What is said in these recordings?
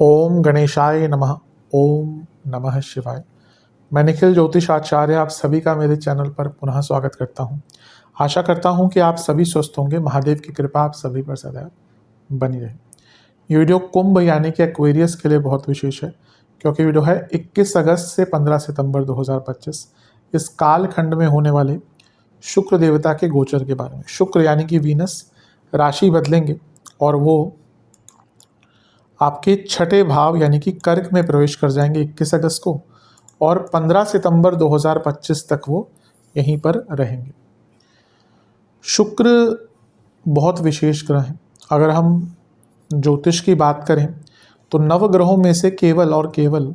ओम गणेशाय नमः। ओम नमः शिवाय। मैं निखिल ज्योतिष आचार्य आप सभी का मेरे चैनल पर पुनः स्वागत करता हूं। आशा करता हूं कि आप सभी स्वस्थ होंगे। महादेव की कृपा आप सभी पर सदैव बनी रहे। ये वीडियो कुंभ यानी कि एक्वेरियस के लिए बहुत विशेष है, क्योंकि वीडियो है 21 अगस्त से 15 सितंबर 2025 इस काल खंड में होने वाले शुक्र देवता के गोचर के बारे में। शुक्र यानी कि वीनस राशि बदलेंगे और वो आपके छठे भाव यानी कि कर्क में प्रवेश कर जाएंगे 21 अगस्त को, और 15 सितंबर 2025 तक वो यहीं पर रहेंगे। शुक्र बहुत विशेष ग्रह है। अगर हम ज्योतिष की बात करें तो नवग्रहों में से केवल और केवल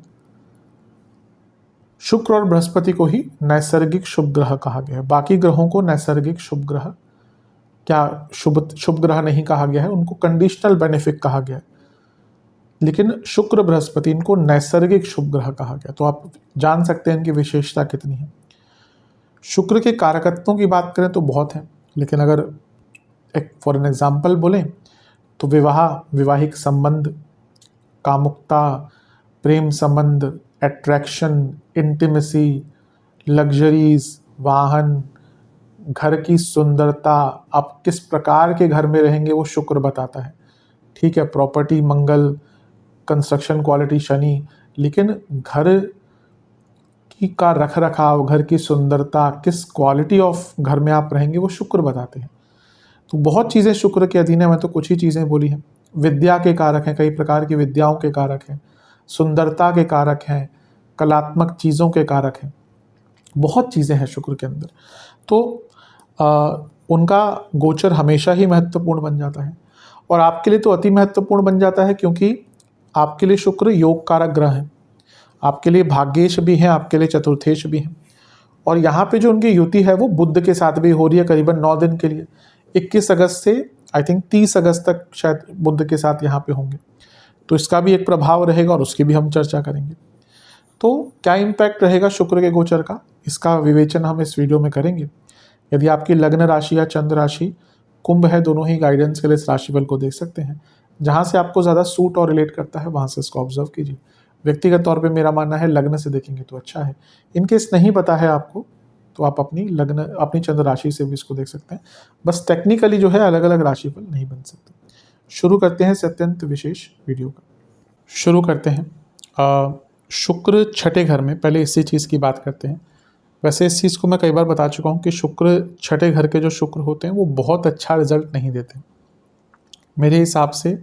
शुक्र और बृहस्पति को ही नैसर्गिक शुभ ग्रह कहा गया है। बाकी ग्रहों को नैसर्गिक शुभ ग्रह क्या शुभ ग्रह नहीं कहा गया है, उनको कंडीशनल बेनिफिक कहा गया है। लेकिन शुक्र बृहस्पति इनको नैसर्गिक शुभ ग्रह कहा गया। तो आप जान सकते हैं इनकी विशेषता कितनी है। शुक्र के कारकत्वों की बात करें तो बहुत है, लेकिन अगर एक फॉर एन एग्जाम्पल बोलें तो वैवाहिक संबंध, कामुकता, प्रेम संबंध, अट्रैक्शन, इंटीमेसी, लग्जरीज, वाहन, घर की सुंदरता, आप किस प्रकार के घर में रहेंगे वो शुक्र बताता है। ठीक है, प्रॉपर्टी मंगल, कंस्ट्रक्शन क्वालिटी शनि, लेकिन घर की का रख रखाव, घर की सुंदरता, किस क्वालिटी ऑफ घर में आप रहेंगे वो शुक्र बताते हैं। तो बहुत चीज़ें शुक्र के अधीन है, मैं तो कुछ ही चीज़ें बोली हैं। विद्या के कारक हैं, कई प्रकार की विद्याओं के कारक हैं, सुंदरता के कारक हैं, कलात्मक चीज़ों के कारक हैं, बहुत चीज़ें हैं शुक्र के अंदर। तो उनका गोचर हमेशा ही महत्वपूर्ण बन जाता है, और आपके लिए तो अति महत्वपूर्ण बन जाता है, क्योंकि आपके लिए शुक्र योग कारक ग्रह है। आपके लिए भाग्येश भी हैं, आपके लिए चतुर्थेश भी हैं। और यहाँ पे जो उनकी युति है वो बुध के साथ भी हो रही है, करीबन 9 दिन के लिए। 21 अगस्त से आई थिंक 30 अगस्त तक शायद बुध के साथ यहाँ पे होंगे। तो इसका भी एक प्रभाव रहेगा और उसकी भी हम चर्चा करेंगे। तो क्या इम्पैक्ट रहेगा शुक्र के गोचर का, इसका विवेचन हम इस वीडियो में करेंगे। यदि आपकी लग्न राशि या चंद्र राशि कुंभ है, दोनों ही गाइडेंस के लिए इस राशिफल को देख सकते हैं। जहाँ से आपको ज़्यादा सूट और रिलेट करता है वहाँ से इसको ऑब्जर्व कीजिए। व्यक्तिगत तौर पे मेरा मानना है लग्न से देखेंगे तो अच्छा है। इनकेस नहीं पता है आपको तो आप अपनी चंद्र राशि से भी इसको देख सकते हैं। बस टेक्निकली जो है अलग अलग राशिफल नहीं बन सकते। शुरू करते हैं इस अत्यंत विशेष वीडियो का। शुरू करते हैं शुक्र छठे घर में। पहले इसी चीज़ की बात करते हैं। वैसे इस चीज़ को मैं कई बार बता चुका हूँ कि शुक्र छठे घर के जो शुक्र होते हैं वो बहुत अच्छा रिजल्ट नहीं देते। मेरे हिसाब से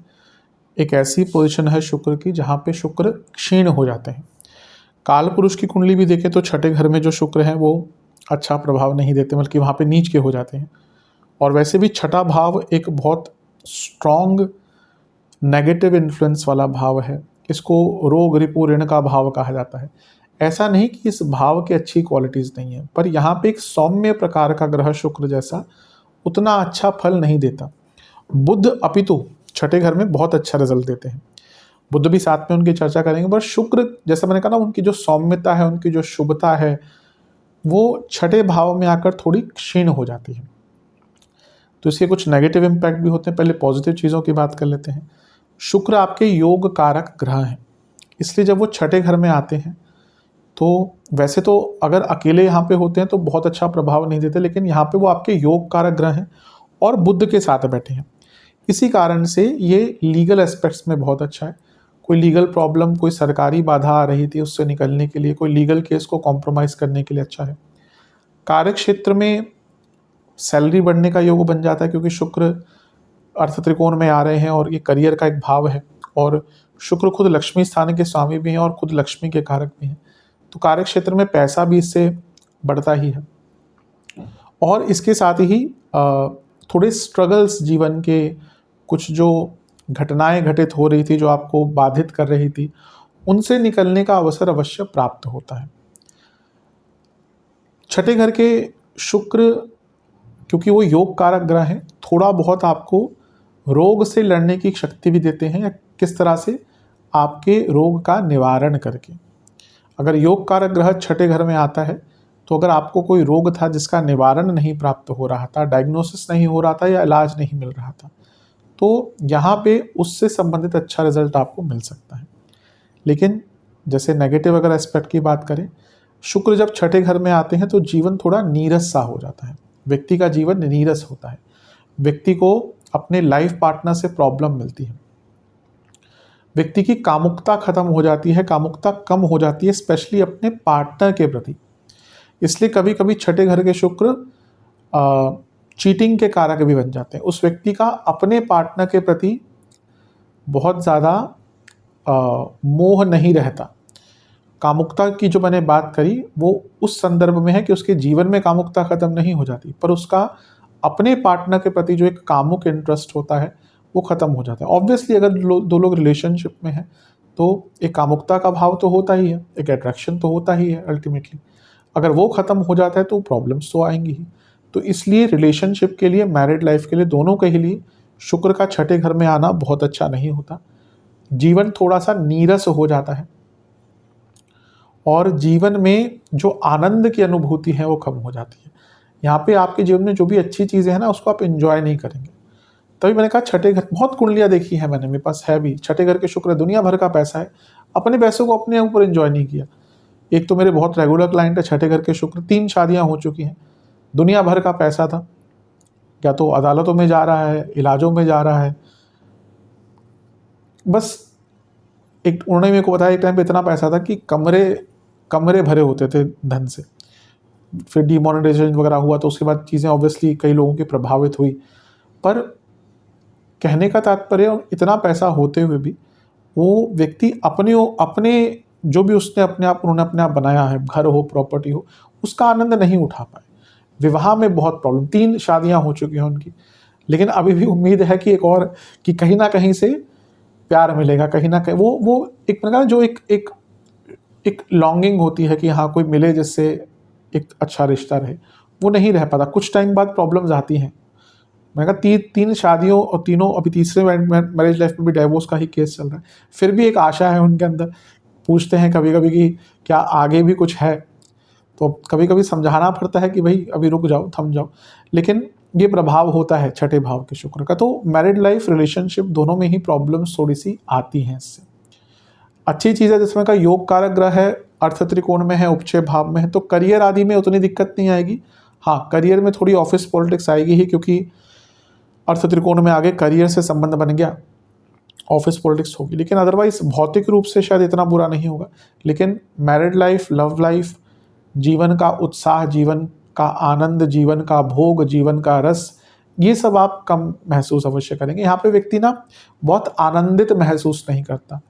एक ऐसी पोजीशन है शुक्र की जहाँ पे शुक्र क्षीण हो जाते हैं। काल पुरुष की कुंडली भी देखें तो छठे घर में जो शुक्र हैं वो अच्छा प्रभाव नहीं देते, बल्कि वहाँ पे नीच के हो जाते हैं। और वैसे भी छठा भाव एक बहुत स्ट्रॉन्ग नेगेटिव इन्फ्लुएंस वाला भाव है। इसको रोग रिपु ऋण का भाव कहा जाता है। ऐसा नहीं कि इस भाव की अच्छी क्वालिटीज़ नहीं है, पर यहाँ पे एक सौम्य प्रकार का ग्रह शुक्र जैसा उतना अच्छा फल नहीं देता। बुध अपितु छठे घर में बहुत अच्छा रिजल्ट देते हैं। बुध भी साथ में उनकी चर्चा करेंगे, पर शुक्र जैसा मैंने कहा ना, उनकी जो सौम्यता है, उनकी जो शुभता है, वो छठे भाव में आकर थोड़ी क्षीण हो जाती है। तो इसके कुछ नेगेटिव इम्पैक्ट भी होते हैं। पहले पॉजिटिव चीज़ों की बात कर लेते हैं। शुक्र आपके योग कारक ग्रह हैं, इसलिए जब वो छठे घर में आते हैं तो वैसे तो अगर अकेले यहाँ पे होते हैं तो बहुत अच्छा प्रभाव नहीं देते, लेकिन यहाँ पे वो आपके योग कारक ग्रह हैं और बुध के साथ बैठे हैं। इसी कारण से ये लीगल एस्पेक्ट्स में बहुत अच्छा है। कोई लीगल प्रॉब्लम, कोई सरकारी बाधा आ रही थी उससे निकलने के लिए, कोई लीगल केस को कॉम्प्रोमाइज़ करने के लिए अच्छा है। कार्य क्षेत्र में सैलरी बढ़ने का योग बन जाता है, क्योंकि शुक्र अर्थ त्रिकोण में आ रहे हैं और ये करियर का एक भाव है, और शुक्र खुद लक्ष्मी स्थान के स्वामी भी हैं और खुद लक्ष्मी के कारक भी हैं। तो कार्य क्षेत्र में पैसा भी इससे बढ़ता ही है। और इसके साथ ही थोड़े स्ट्रगल्स, जीवन के कुछ जो घटनाएं घटित हो रही थी जो आपको बाधित कर रही थी, उनसे निकलने का अवसर अवश्य प्राप्त होता है। छठे घर के शुक्र क्योंकि वो योग कारक ग्रह हैं, थोड़ा बहुत आपको रोग से लड़ने की शक्ति भी देते हैं, या किस तरह से आपके रोग का निवारण करके। अगर योग कारक ग्रह छठे घर में आता है तो अगर आपको कोई रोग था जिसका निवारण नहीं प्राप्त हो रहा था, डायग्नोसिस नहीं हो रहा था या इलाज नहीं मिल रहा था, तो यहाँ पे उससे संबंधित अच्छा रिजल्ट आपको मिल सकता है। लेकिन जैसे नेगेटिव अगर एस्पेक्ट की बात करें, शुक्र जब छठे घर में आते हैं तो जीवन थोड़ा नीरस सा हो जाता है, व्यक्ति का जीवन नीरस होता है, व्यक्ति को अपने लाइफ पार्टनर से प्रॉब्लम मिलती है, व्यक्ति की कामुकता खत्म हो जाती है, कामुकता कम हो जाती है, स्पेशली अपने पार्टनर के प्रति। इसलिए कभी कभी छठे घर के शुक्र चीटिंग के कारक भी बन जाते हैं। उस व्यक्ति का अपने पार्टनर के प्रति बहुत ज़्यादा मोह नहीं रहता। कामुकता की जो मैंने बात करी वो उस संदर्भ में है कि उसके जीवन में कामुकता खत्म नहीं हो जाती, पर उसका अपने पार्टनर के प्रति जो एक कामुक इंटरेस्ट होता है वो खत्म हो जाता है। ऑब्वियसली अगर दो लोग रिलेशनशिप में हैं तो एक कामुकता का भाव तो होता ही है, एक अट्रैक्शन तो होता ही है अल्टीमेटली। अगर वो खत्म हो जाता है तो प्रॉब्लम्स तो आएंगी ही। तो इसलिए रिलेशनशिप के लिए, मैरिड लाइफ के लिए, दोनों के लिए शुक्र का छठे घर में आना बहुत अच्छा नहीं होता। जीवन थोड़ा सा नीरस हो जाता है और जीवन में जो आनंद की अनुभूति है वो कम हो जाती है। यहाँ पे आपके जीवन में जो भी अच्छी चीज़ें हैं ना उसको आप एंजॉय नहीं करेंगे। तभी मैंने कहा छठे घर, बहुत कुंडलियाँ देखी है मैंने, मेरे पास है भी, छठे घर के शुक्र, दुनिया भर का पैसा है, अपने पैसों को अपने ऊपर एंजॉय नहीं किया। एक तो मेरे बहुत रेगुलर क्लाइंट है, छठे घर के शुक्र, 3 शादियाँ हो चुकी हैं, दुनिया भर का पैसा था, या तो अदालतों में जा रहा है, इलाजों में जा रहा है, बस एक उन्होंने मेरे को बताया एक टाइम पे इतना पैसा था कि कमरे भरे होते थे धन से। फिर डिमोनेटाइजेशन वगैरह हुआ तो उसके बाद चीज़ें ऑब्वियसली कई लोगों की प्रभावित हुई, पर कहने का तात्पर्य इतना पैसा होते हुए भी वो व्यक्ति अपने जो भी उसने उन्होंने अपने आप बनाया है, घर हो, प्रॉपर्टी हो, उसका आनंद नहीं उठा पाए। विवाह में बहुत प्रॉब्लम, 3 शादियां हो चुकी हैं उनकी, लेकिन अभी भी उम्मीद है कि एक और, कि कहीं ना कहीं से प्यार मिलेगा, कहीं ना कहीं वो एक प्रकार जो एक लॉन्गिंग होती है कि हाँ कोई मिले जिससे एक अच्छा रिश्ता रहे, वो नहीं रह पाता। कुछ टाइम बाद प्रॉब्लम्स आती हैं। मैंने कहा 3 शादियों और तीनों, अभी तीसरे मैरिज लाइफ में भी डाइवोर्स का ही केस चल रहा है, फिर भी एक आशा है उनके अंदर। पूछते हैं कभी कभी कि क्या आगे भी कुछ है, तो कभी कभी समझाना पड़ता है कि भाई अभी रुक जाओ, थम जाओ, लेकिन ये प्रभाव होता है छठे भाव के शुक्र का। तो मैरिड लाइफ, रिलेशनशिप दोनों में ही प्रॉब्लम्स थोड़ी सी आती हैं इससे। अच्छी चीज़ है जिसमें का योग कारक ग्रह है, अर्थ त्रिकोण में है, उपचय भाव में है, तो करियर आदि में उतनी दिक्कत नहीं आएगी। हाँ, करियर में थोड़ी ऑफिस पॉलिटिक्स आएगी ही, क्योंकि अर्थ त्रिकोण में आगे करियर से संबंध बन गया, ऑफिस पॉलिटिक्स होगी, लेकिन अदरवाइज भौतिक रूप से शायद इतना बुरा नहीं होगा। लेकिन मैरिड लाइफ, लव लाइफ, जीवन का उत्साह, जीवन का आनंद, जीवन का भोग, जीवन का रस, ये सब आप कम महसूस अवश्य करेंगे। यहाँ पे व्यक्ति ना बहुत आनंदित महसूस नहीं करता।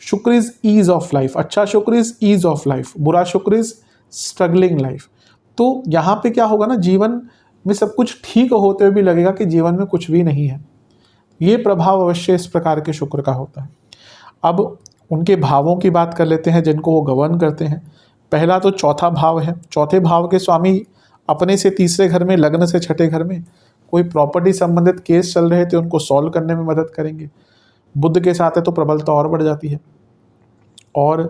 शुक्र इज ईज ऑफ लाइफ, अच्छा शुक्र इज ईज ऑफ लाइफ, बुरा शुक्र इज स्ट्रगलिंग लाइफ। तो यहाँ पे क्या होगा ना, जीवन में सब कुछ ठीक होते हुए भी लगेगा कि जीवन में कुछ भी नहीं है। ये प्रभाव अवश्य इस प्रकार के शुक्र का होता है। अब उनके भावों की बात कर लेते हैं जिनको वो गवर्न करते हैं। पहला तो चौथा भाव है। चौथे भाव के स्वामी अपने से तीसरे घर में, लग्न से छठे घर में कोई प्रॉपर्टी संबंधित केस चल रहे थे उनको सॉल्व करने में मदद करेंगे। बुध के साथ है तो प्रबलता और बढ़ जाती है। और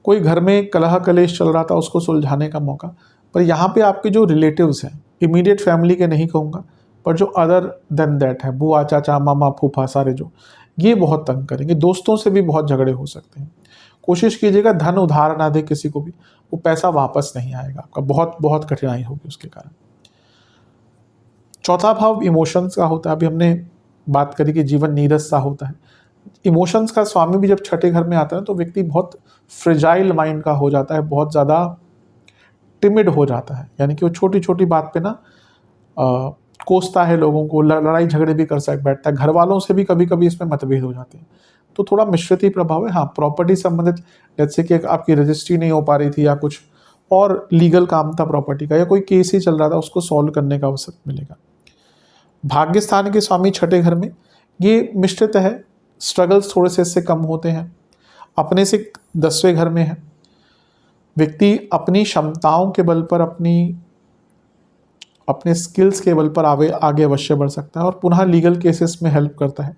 कोई घर में कलह कलेश चल रहा था उसको सुलझाने का मौका। पर यहाँ पे आपके जो रिलेटिव्स हैं, इमीडिएट फैमिली के नहीं कहूँगा, पर जो अदर देन दैट है, बुआ, चाचा, मामा, फूफा, सारे जो, ये बहुत तंग करेंगे। दोस्तों से भी बहुत झगड़े हो सकते हैं। कोशिश कीजिएगा धन उधार ना दे किसी को भी, वो पैसा वापस नहीं आएगा आपका, बहुत बहुत कठिनाई होगी उसके कारण। चौथा भाव इमोशंस का होता है। अभी हमने बात करी कि जीवन नीरस सा होता है। इमोशंस का स्वामी भी जब छठे घर में आता है तो व्यक्ति बहुत फ्रेजाइल माइंड का हो जाता है, बहुत ज़्यादा टिमिड हो जाता है, यानी कि वो छोटी छोटी बात पे ना कोसता है लोगों को, लड़ाई झगड़े भी कर बैठता है। घर वालों से भी कभी कभी इसमें मतभेद हो जाते हैं, तो थोड़ा मिश्रित ही प्रभाव है। हाँ, प्रॉपर्टी संबंधित, जैसे कि आपकी रजिस्ट्री नहीं हो पा रही थी या कुछ और लीगल काम था प्रॉपर्टी का, या कोई केस ही चल रहा था, उसको सॉल्व करने का अवसर मिलेगा। भाग्य स्थान के स्वामी छठे घर में, ये मिश्रित है, स्ट्रगल्स थोड़े से इससे कम होते हैं। अपने से 10वें घर में है, व्यक्ति अपनी क्षमताओं के बल पर, अपने स्किल्स के बल पर आगे अवश्य बढ़ सकता है और पुनः लीगल केसेस में हेल्प करता है।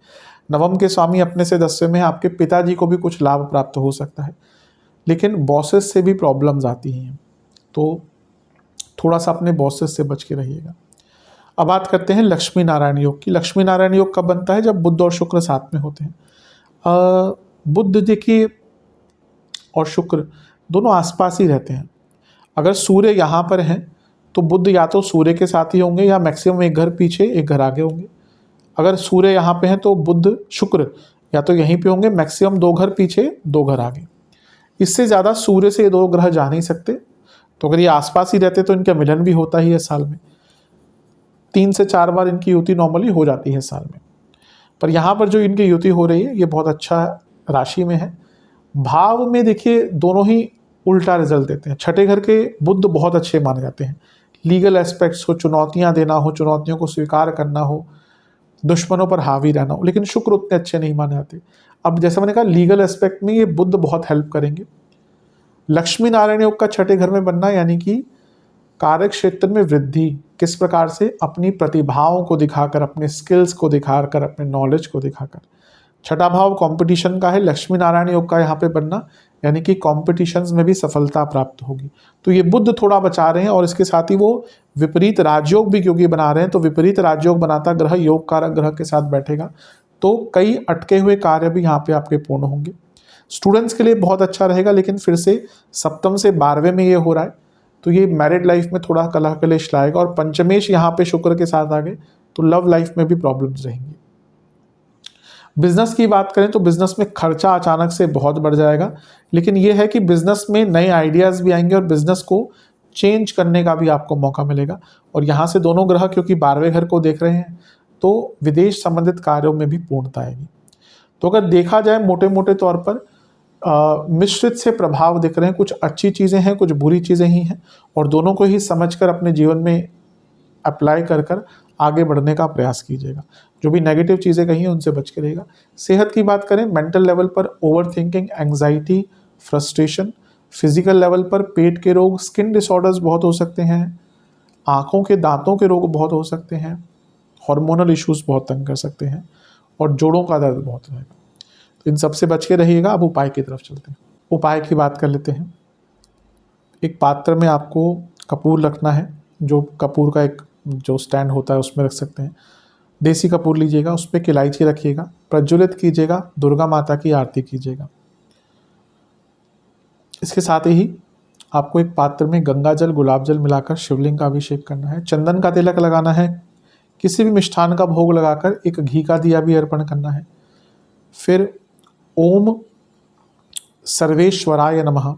नवम के स्वामी अपने से 10वें में, आपके पिताजी को भी कुछ लाभ प्राप्त हो सकता है, लेकिन बॉसेस से भी प्रॉब्लम्स आती हैं, तो थोड़ा सा अपने बॉसेस से बच के रहिएगा। अब बात करते हैं लक्ष्मी नारायण योग की। लक्ष्मी नारायण योग कब बनता है? जब बुध और शुक्र साथ में होते हैं। बुध देखिए और शुक्र दोनों आसपास ही रहते हैं। अगर सूर्य यहाँ पर हैं तो बुध या तो सूर्य के साथ ही होंगे या मैक्सिमम एक घर पीछे एक घर आगे होंगे। अगर सूर्य यहाँ पे हैं तो बुध शुक्र या तो यहीं पे होंगे, मैक्सिमम 2 घर पीछे 2 घर आगे। इससे ज़्यादा सूर्य से ये 2 ग्रह जा नहीं सकते। तो अगर ये आसपास ही रहते तो इनका मिलन भी होता ही है साल में। 3 से 4 बार इनकी युति नॉर्मली हो जाती है साल में। पर यहाँ पर जो इनकी युति हो रही है ये बहुत अच्छा राशि में है। भाव में देखिए दोनों ही उल्टा रिजल्ट देते हैं। छठे घर के बुध बहुत अच्छे माने जाते हैं। लीगल एस्पेक्ट्स हो, चुनौतियाँ देना हो, चुनौतियों को स्वीकार करना हो, दुश्मनों पर हावी रहना हो, लेकिन शुक्र उतने अच्छे नहीं माने जाते। अब जैसे मैंने कहा लीगल एस्पेक्ट में ये बुध बहुत हेल्प करेंगे। लक्ष्मी नारायण योग का छठे घर में बनना यानी कि कार्य क्षेत्र में वृद्धि, किस प्रकार से? अपनी प्रतिभाओं को दिखाकर, अपने स्किल्स को दिखाकर, अपने नॉलेज को दिखाकर। छठा भाव कंपटीशन का है। लक्ष्मी नारायण योग का यहाँ पे बनना यानी कि कॉम्पिटिशन्स में भी सफलता प्राप्त होगी। तो ये बुध थोड़ा बचा रहे हैं और इसके साथ ही वो विपरीत राजयोग भी क्योंकि बना रहे हैं, तो विपरीत राजयोग बनाता ग्रह योग कारक ग्रह के साथ बैठेगा तो कई अटके हुए कार्य भी यहाँ पे आपके पूर्ण होंगे। स्टूडेंट्स के लिए बहुत अच्छा रहेगा, लेकिन फिर से सप्तम से 12वें में ये हो रहा है तो ये मैरिड लाइफ में थोड़ा कलह कलेश लाएगा। और पंचमेश यहाँ पे शुक्र के साथ आ गए तो लव लाइफ में भी प्रॉब्लम्स रहेंगी। बिजनेस की बात करें तो बिजनेस में खर्चा अचानक से बहुत बढ़ जाएगा, लेकिन यह है कि बिजनेस में नए आइडियाज़ भी आएंगे और बिजनेस को चेंज करने का भी आपको मौका मिलेगा। और यहाँ से दोनों ग्रह क्योंकि 12वें घर को देख रहे हैं तो विदेश संबंधित कार्यों में भी पूर्णता आएगी। तो अगर देखा जाए मोटे मोटे तौर पर मिश्रित से प्रभाव दिख रहे हैं। कुछ अच्छी चीज़ें हैं, कुछ बुरी चीज़ें ही हैं, और दोनों को ही समझकर अपने जीवन में अप्लाई कर आगे बढ़ने का प्रयास कीजिएगा। जो भी नेगेटिव चीज़ें कही हैं उनसे बच के रहेगा। सेहत की बात करें, मेंटल लेवल पर over thinking, anxiety, frustration. Physical level पर पेट के रोग, स्किन डिसऑर्डर्स बहुत हो सकते हैं, आँखों के दांतों के रोग बहुत हो सकते हैं, हार्मोनल इश्यूज बहुत तंग कर सकते हैं, और जोड़ों का दर्द बहुत रहेगा। तो इन सबसे बच के रहिएगा। अब उपाय की तरफ चलते हैं। उपाय की बात कर लेते हैं। एक पात्र में आपको कपूर रखना है, जो कपूर का एक जो स्टैंड होता है उसमें रख सकते हैं। देसी कपूर लीजिएगा, उस पर इलायची रखिएगा, प्रज्वलित कीजिएगा, दुर्गा माता की आरती कीजिएगा। इसके साथ ही आपको एक पात्र में गंगा जल, गुलाब जल मिलाकर शिवलिंग का अभिषेक करना है। चंदन का तिलक लगाना है। किसी भी मिष्ठान का भोग लगाकर एक घी का दिया भी अर्पण करना है। फिर ओम सर्वेश्वराय नमः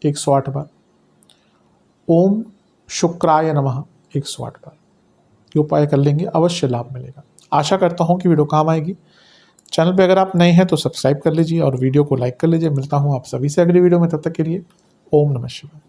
108 बार, ओम शुक्राय नमः 108 बार ये उपाय कर लेंगे, अवश्य लाभ मिलेगा। आशा करता हूँ कि वीडियो काम आएगी। चैनल पे अगर आप नए हैं तो सब्सक्राइब कर लीजिए और वीडियो को लाइक कर लीजिए। मिलता हूँ आप सभी से अगली वीडियो में, तब तक के लिए ओम नमः शिवाय।